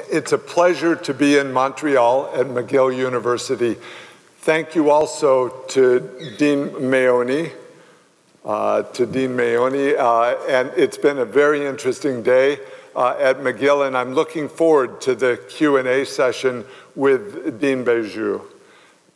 It's a pleasure to be in Montreal at McGill University. Thank you also to Dean Maoni, and it's been a very interesting day at McGill, and I'm looking forward to the Q&A session with Dean Beju.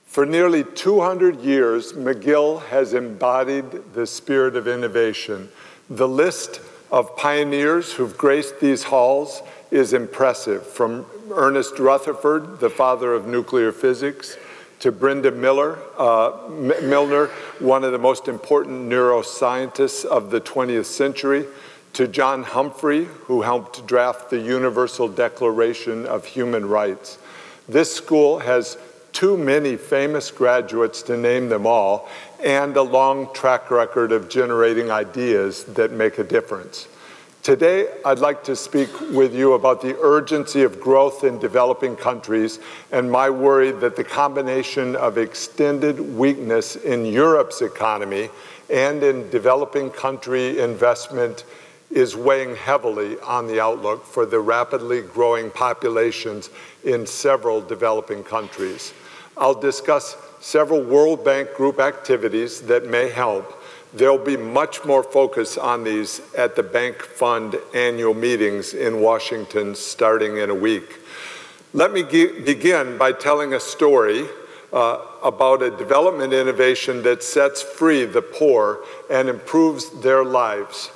For nearly 200 years, McGill has embodied the spirit of innovation. The list of pioneers who've graced these halls is impressive, from Ernest Rutherford, the father of nuclear physics, to Brenda Milner, one of the most important neuroscientists of the 20th century, to John Humphrey, who helped draft the Universal Declaration of Human Rights. This school has too many famous graduates to name them all, and a long track record of generating ideas that make a difference. Today, I'd like to speak with you about the urgency of growth in developing countries and my worry that the combination of extended weakness in Europe's economy and in developing country investment is weighing heavily on the outlook for the rapidly growing populations in several developing countries. I'll discuss several World Bank Group activities that may help. There'll be much more focus on these at the Bank Fund annual meetings in Washington starting in a week. Let me begin by telling a story about a development innovation that sets free the poor and improves their lives.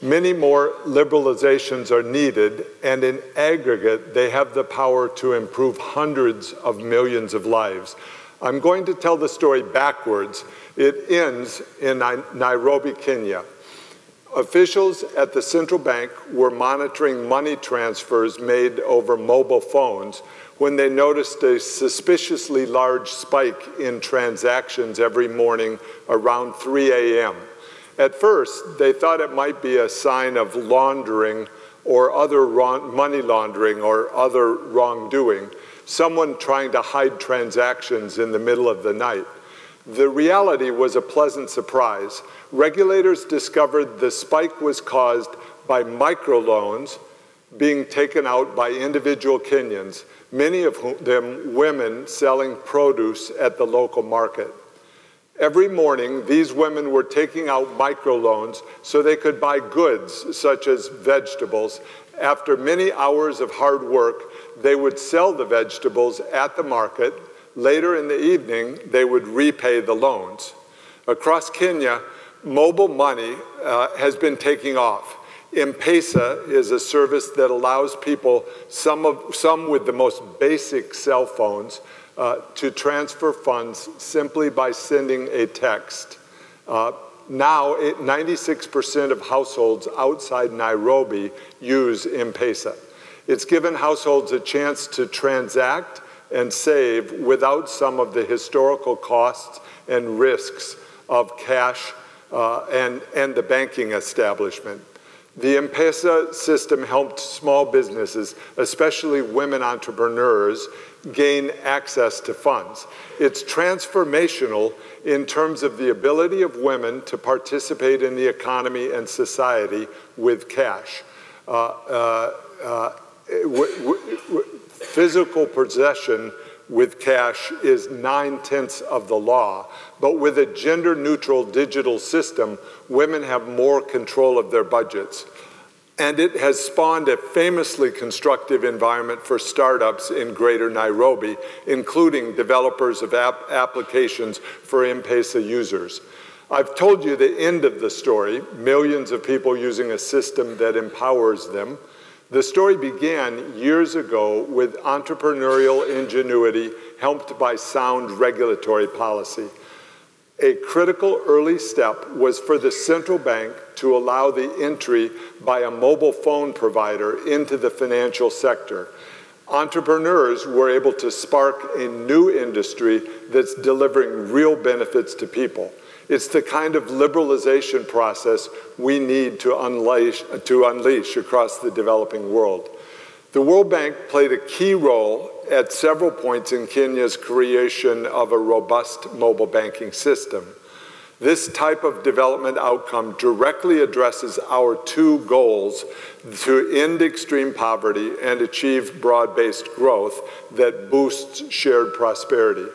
Many more liberalizations are needed, and in aggregate, they have the power to improve hundreds of millions of lives. I'm going to tell the story backwards. It ends in Nairobi, Kenya. Officials at the central bank were monitoring money transfers made over mobile phones when they noticed a suspiciously large spike in transactions every morning around 3 a.m. At first, they thought it might be a sign of laundering or money laundering or other wrongdoing, someone trying to hide transactions in the middle of the night. The reality was a pleasant surprise. Regulators discovered the spike was caused by microloans being taken out by individual Kenyans, many of them women selling produce at the local market. Every morning, these women were taking out microloans so they could buy goods such as vegetables. After many hours of hard work, they would sell the vegetables at the market. Later in the evening, they would repay the loans. Across Kenya, mobile money has been taking off. M-Pesa is a service that allows people, some with the most basic cell phones, to transfer funds simply by sending a text. Now, 96% of households outside Nairobi use M-Pesa. It's given households a chance to transact and save without some of the historical costs and risks of cash and the banking establishment. The M-Pesa system helped small businesses, especially women entrepreneurs, gain access to funds. It's transformational in terms of the ability of women to participate in the economy and society with cash. Physical possession with cash is 9/10 of the law, but with a gender-neutral digital system, women have more control of their budgets. And it has spawned a famously constructive environment for startups in Greater Nairobi, including developers of applications for M-Pesa users. I've told you the end of the story, millions of people using a system that empowers them. The story began years ago with entrepreneurial ingenuity helped by sound regulatory policy. A critical early step was for the central bank to allow the entry by a mobile phone provider into the financial sector. Entrepreneurs were able to spark a new industry that's delivering real benefits to people. It's the kind of liberalization process we need to unleash across the developing world. The World Bank played a key role at several points in Kenya's creation of a robust mobile banking system. This type of development outcome directly addresses our two goals to end extreme poverty and achieve broad-based growth that boosts shared prosperity.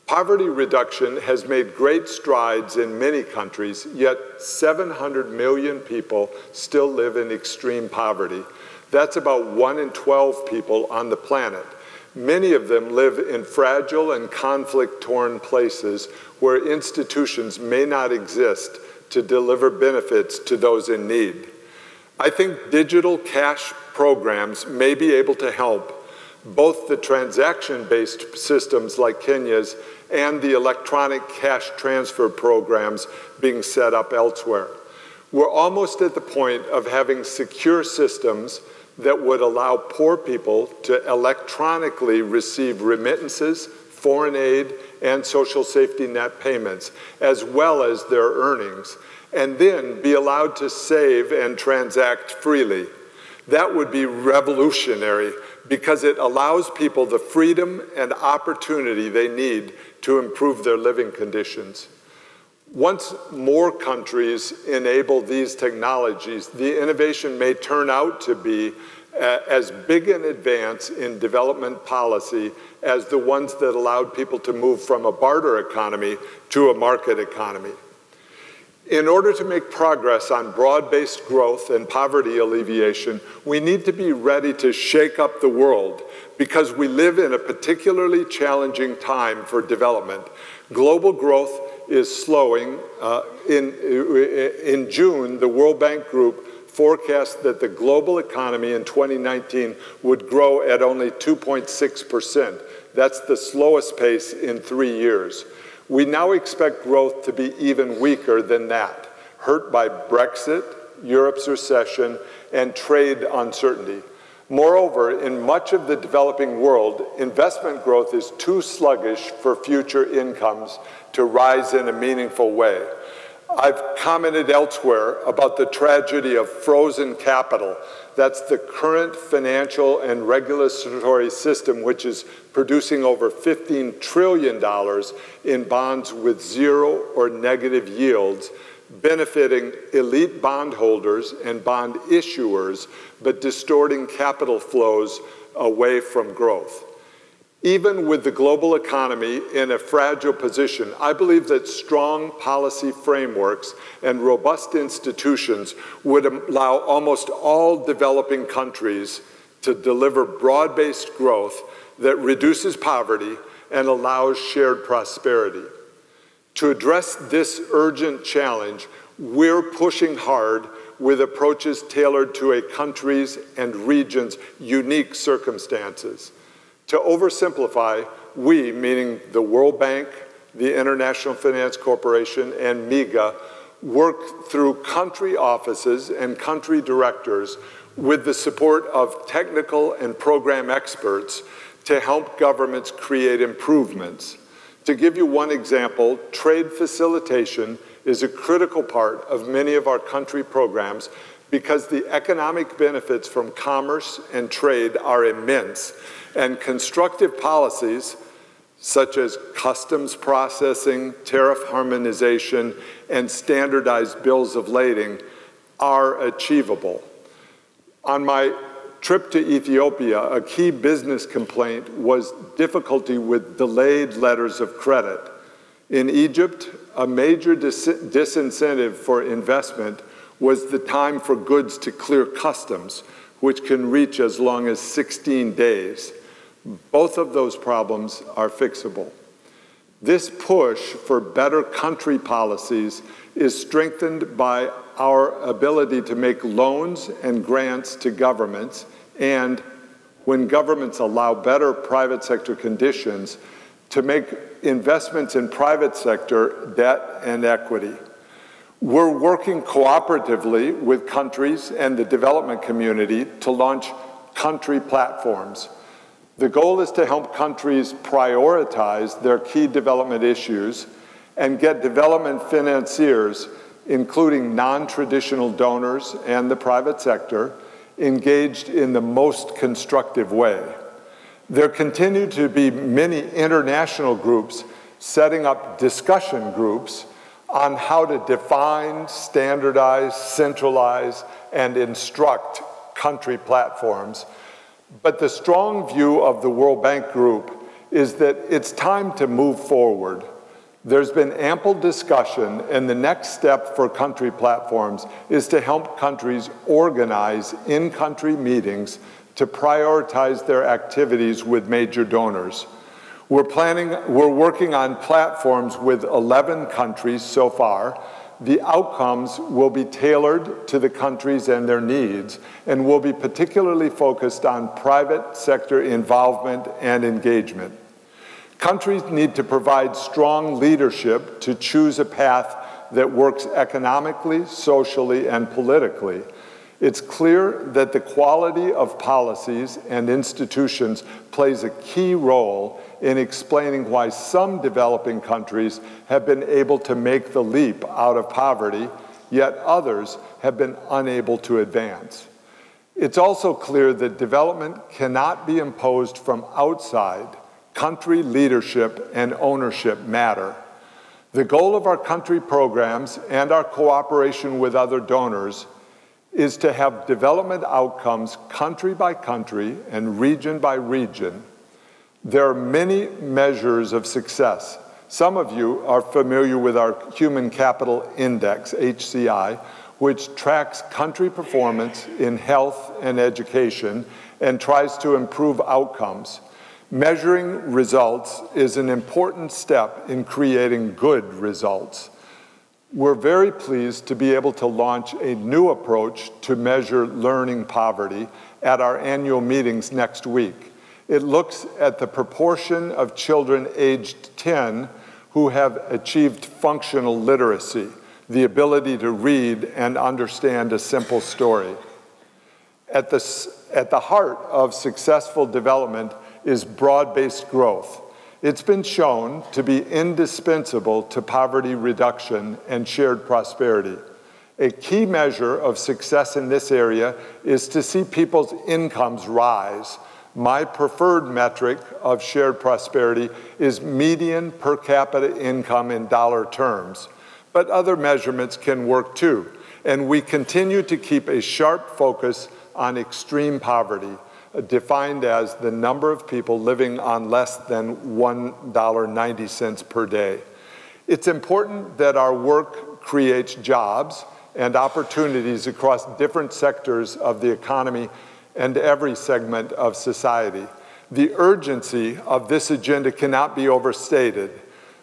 Poverty reduction has made great strides in many countries, yet 700 million people still live in extreme poverty. That's about 1 in 12 people on the planet. Many of them live in fragile and conflict-torn places where institutions may not exist to deliver benefits to those in need. I think digital cash programs may be able to help both the transaction-based systems like Kenya's and the electronic cash transfer programs being set up elsewhere. We're almost at the point of having secure systems that would allow poor people to electronically receive remittances, foreign aid, and social safety net payments, as well as their earnings, and then be allowed to save and transact freely. That would be revolutionary because it allows people the freedom and opportunity they need to improve their living conditions. Once more countries enable these technologies, the innovation may turn out to be as big an advance in development policy as the ones that allowed people to move from a barter economy to a market economy. In order to make progress on broad-based growth and poverty alleviation, we need to be ready to shake up the world because we live in a particularly challenging time for development. Global growth is slowing. In June, the World Bank Group forecast that the global economy in 2019 would grow at only 2.6%. That's the slowest pace in 3 years. We now expect growth to be even weaker than that, hurt by Brexit, Europe's recession, and trade uncertainty. Moreover, in much of the developing world, investment growth is too sluggish for future incomes to rise in a meaningful way. I've commented elsewhere about the tragedy of frozen capital. That's the current financial and regulatory system which is producing over $15 trillion in bonds with zero or negative yields, benefiting elite bondholders and bond issuers, but distorting capital flows away from growth. Even with the global economy in a fragile position, I believe that strong policy frameworks and robust institutions would allow almost all developing countries to deliver broad-based growth that reduces poverty and allows shared prosperity. To address this urgent challenge, we're pushing hard with approaches tailored to a country's and region's unique circumstances. To oversimplify, we, meaning the World Bank, the International Finance Corporation, and MIGA, work through country offices and country directors with the support of technical and program experts to help governments create improvements. To give you one example, trade facilitation is a critical part of many of our country programs because the economic benefits from commerce and trade are immense, and constructive policies such as customs processing, tariff harmonization, and standardized bills of lading are achievable. On my trip to Ethiopia, a key business complaint was difficulty with delayed letters of credit. In Egypt, a major disincentive for investment was the time for goods to clear customs, which can reach as long as 16 days. Both of those problems are fixable. This push for better country policies is strengthened by our ability to make loans and grants to governments, and when governments allow better private sector conditions, to make investments in private sector debt and equity. We're working cooperatively with countries and the development community to launch country platforms. The goal is to help countries prioritize their key development issues and get development financiers, including non-traditional donors and the private sector, engaged in the most constructive way. There continue to be many international groups setting up discussion groups on how to define, standardize, centralize, and instruct country platforms. But the strong view of the World Bank Group is that it's time to move forward. There's been ample discussion, and the next step for country platforms is to help countries organize in-country meetings to prioritize their activities with major donors. We're working on platforms with 11 countries so far. The outcomes will be tailored to the countries and their needs, and will be particularly focused on private sector involvement and engagement. Countries need to provide strong leadership to choose a path that works economically, socially, and politically. It's clear that the quality of policies and institutions plays a key role in explaining why some developing countries have been able to make the leap out of poverty, yet others have been unable to advance. It's also clear that development cannot be imposed from outside. Country leadership and ownership matter. The goal of our country programs and our cooperation with other donors is to have development outcomes country by country and region by region. There are many measures of success. Some of you are familiar with our Human Capital Index, HCI, which tracks country performance in health and education and tries to improve outcomes. Measuring results is an important step in creating good results. We're very pleased to be able to launch a new approach to measure learning poverty at our annual meetings next week. It looks at the proportion of children aged 10 who have achieved functional literacy, the ability to read and understand a simple story. At the heart of successful development is broad-based growth. It's been shown to be indispensable to poverty reduction and shared prosperity. A key measure of success in this area is to see people's incomes rise. My preferred metric of shared prosperity is median per capita income in dollar terms, but other measurements can work too, and we continue to keep a sharp focus on extreme poverty, defined as the number of people living on less than $1.90 per day. It's important that our work creates jobs and opportunities across different sectors of the economy and every segment of society. The urgency of this agenda cannot be overstated.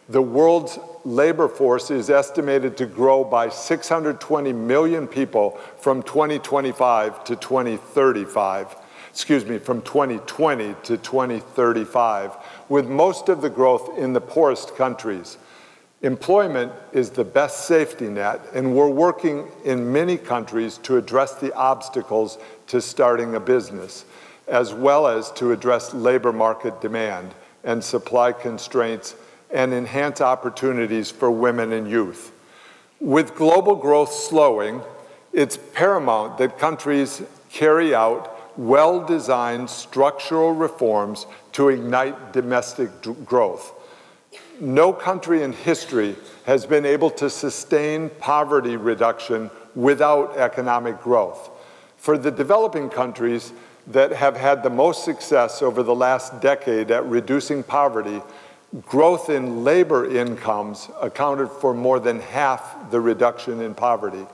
The world's labor force is estimated to grow by 620 million people from 2025 to 2035. From 2020 to 2035, with most of the growth in the poorest countries. Employment is the best safety net, and we're working in many countries to address the obstacles to starting a business, as well as to address labor market demand and supply constraints and enhance opportunities for women and youth. With global growth slowing, it's paramount that countries carry out well-designed structural reforms to ignite domestic growth. No country in history has been able to sustain poverty reduction without economic growth. For the developing countries that have had the most success over the last decade at reducing poverty, growth in labor incomes accounted for more than half the reduction in poverty.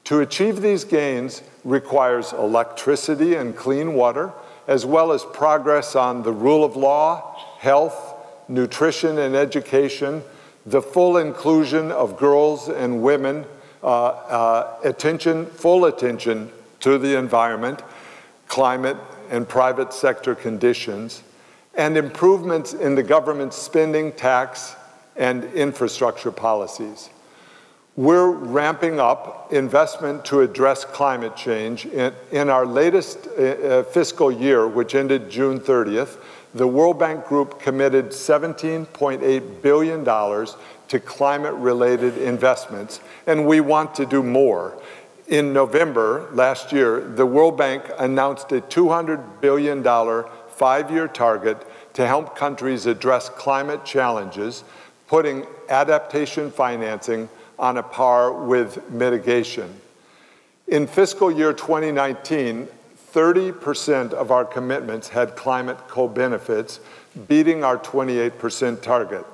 To achieve these gains requires electricity and clean water, as well as progress on the rule of law, health, nutrition and education, the full inclusion of girls and women, full attention to the environment, climate, and private sector conditions, and improvements in the government's spending, tax, and infrastructure policies. We're ramping up investment to address climate change. In our latest fiscal year, which ended June 30th, the World Bank Group committed $17.8 billion to climate-related investments, and we want to do more. In November last year, the World Bank announced a $200 billion five-year target to help countries address climate challenges, putting adaptation financing on a par with mitigation. In fiscal year 2019, 30% of our commitments had climate co-benefits, beating our 28% target.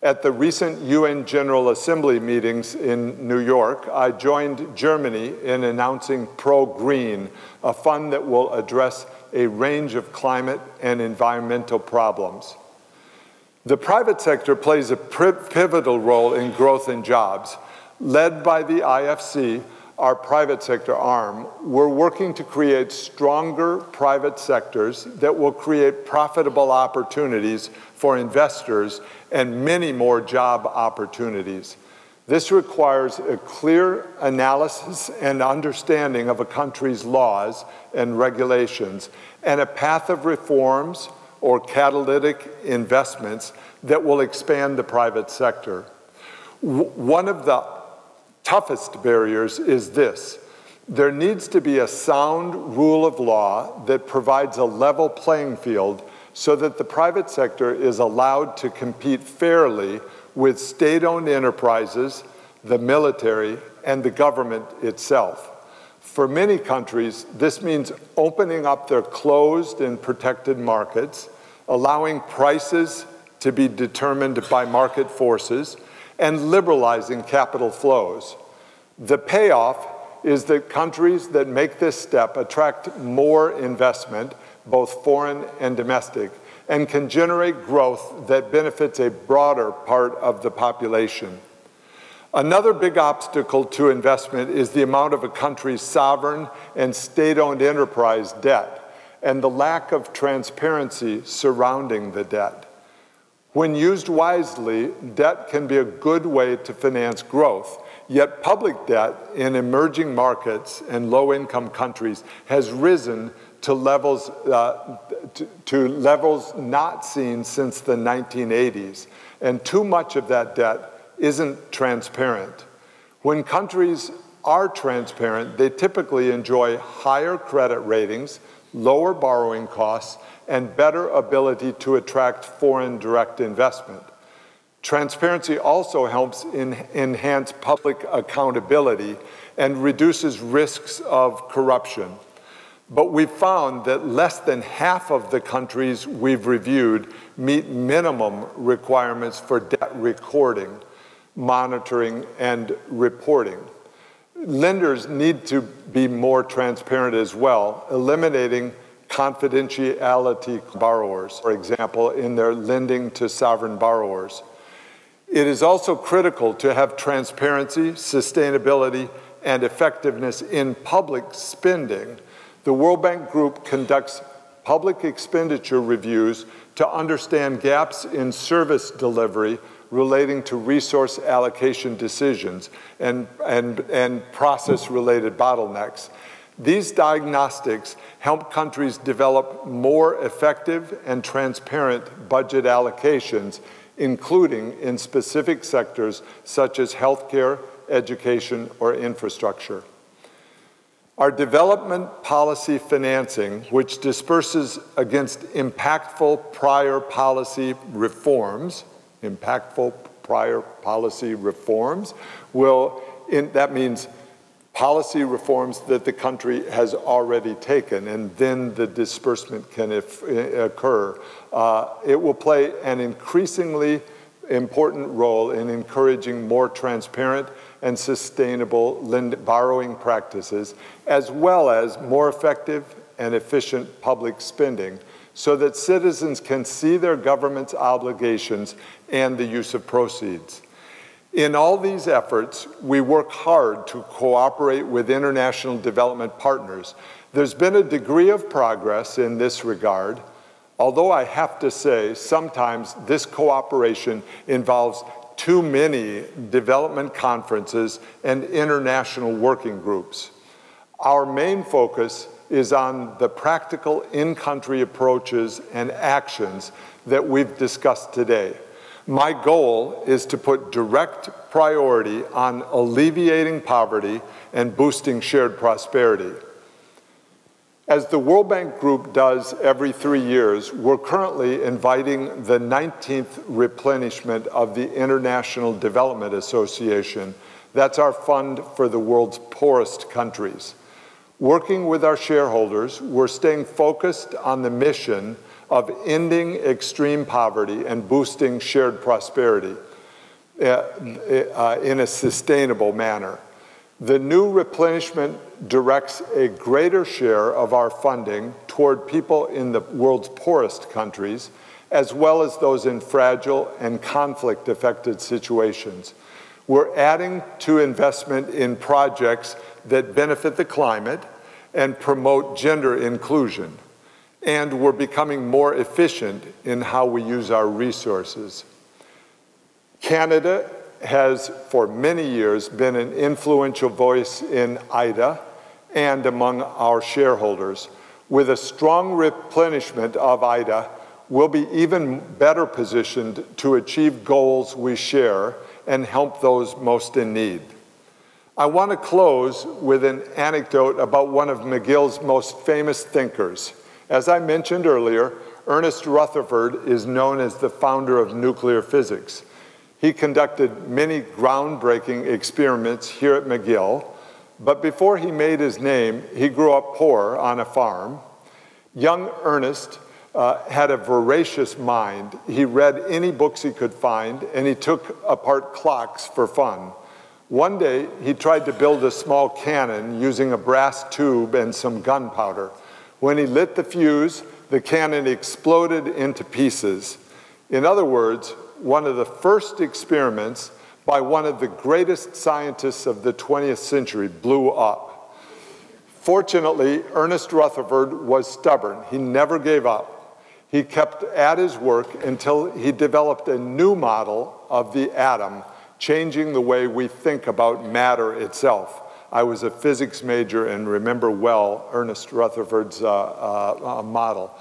At the recent UN General Assembly meetings in New York, I joined Germany in announcing Pro-Green, a fund that will address a range of climate and environmental problems. The private sector plays a pivotal role in growth and jobs. Led by the IFC, our private sector arm, we're working to create stronger private sectors that will create profitable opportunities for investors and many more job opportunities. This requires a clear analysis and understanding of a country's laws and regulations and a path of reforms or catalytic investments that will expand the private sector. One of the toughest barriers is this: there needs to be a sound rule of law that provides a level playing field so that the private sector is allowed to compete fairly with state-owned enterprises, the military, and the government itself. For many countries, this means opening up their closed and protected markets, allowing prices to be determined by market forces, and liberalizing capital flows. The payoff is that countries that make this step attract more investment, both foreign and domestic, and can generate growth that benefits a broader part of the population. Another big obstacle to investment is the amount of a country's sovereign and state-owned enterprise debt and the lack of transparency surrounding the debt. When used wisely, debt can be a good way to finance growth, yet public debt in emerging markets and low-income countries has risen to levels not seen since the 1980s, and too much of that debt isn't transparent. When countries are transparent, they typically enjoy higher credit ratings, lower borrowing costs, and better ability to attract foreign direct investment. Transparency also helps enhance public accountability and reduces risks of corruption. But we've found that less than half of the countries we've reviewed meet minimum requirements for debt recording, monitoring, and reporting. Lenders need to be more transparent as well, eliminating confidentiality borrowers, for example, in their lending to sovereign borrowers. It is also critical to have transparency, sustainability, and effectiveness in public spending. The World Bank Group conducts public expenditure reviews to understand gaps in service delivery relating to resource allocation decisions and process-related bottlenecks. These diagnostics help countries develop more effective and transparent budget allocations, including in specific sectors such as healthcare, education, or infrastructure. Our development policy financing, which disperses against impactful prior policy reforms, that means policy reforms that the country has already taken, and then the disbursement can occur. It will play an increasingly important role in encouraging more transparent and sustainable borrowing practices, as well as more effective and efficient public spending, so that citizens can see their government's obligations and the use of proceeds. In all these efforts, we work hard to cooperate with international development partners. There's been a degree of progress in this regard, although I have to say sometimes this cooperation involves too many development conferences and international working groups. Our main focus is on the practical in-country approaches and actions that we've discussed today. My goal is to put direct priority on alleviating poverty and boosting shared prosperity. As the World Bank Group does every 3 years, we're currently inviting the 19th replenishment of the International Development Association. That's our fund for the world's poorest countries. Working with our shareholders, we're staying focused on the mission of ending extreme poverty and boosting shared prosperity in a sustainable manner. The new replenishment directs a greater share of our funding toward people in the world's poorest countries, as well as those in fragile and conflict-affected situations. We're adding to investment in projects that benefit the climate and promote gender inclusion. And we're becoming more efficient in how we use our resources. Canada has for many years been an influential voice in IDA and among our shareholders. With a strong replenishment of IDA, we'll be even better positioned to achieve goals we share and help those most in need. I want to close with an anecdote about one of McGill's most famous thinkers. As I mentioned earlier, Ernest Rutherford is known as the founder of nuclear physics. He conducted many groundbreaking experiments here at McGill, but before he made his name, he grew up poor on a farm. Young Ernest had a voracious mind. He read any books he could find, and he took apart clocks for fun. One day, he tried to build a small cannon using a brass tube and some gunpowder. When he lit the fuse, the cannon exploded into pieces. In other words, one of the first experiments by one of the greatest scientists of the 20th century blew up. Fortunately, Ernest Rutherford was stubborn. He never gave up. He kept at his work until he developed a new model of the atom, changing the way we think about matter itself. I was a physics major and remember well Ernest Rutherford's model.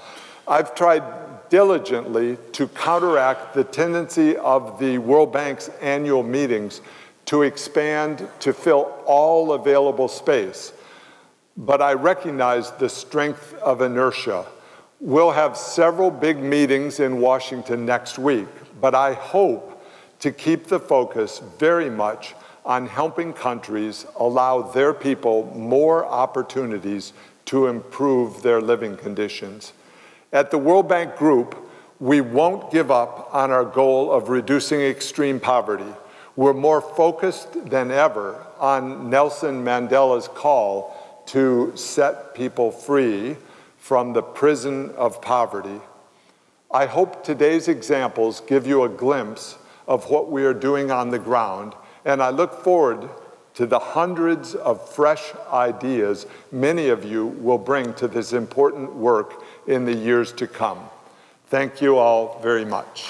I've tried diligently to counteract the tendency of the World Bank's annual meetings to expand to fill all available space. But I recognize the strength of inertia. We'll have several big meetings in Washington next week, but I hope to keep the focus very much on helping countries allow their people more opportunities to improve their living conditions. At the World Bank Group, we won't give up on our goal of reducing extreme poverty. We're more focused than ever on Nelson Mandela's call to set people free from the prison of poverty. I hope today's examples give you a glimpse of what we are doing on the ground, and I look forward to the hundreds of fresh ideas many of you will bring to this important work in the years to come. Thank you all very much.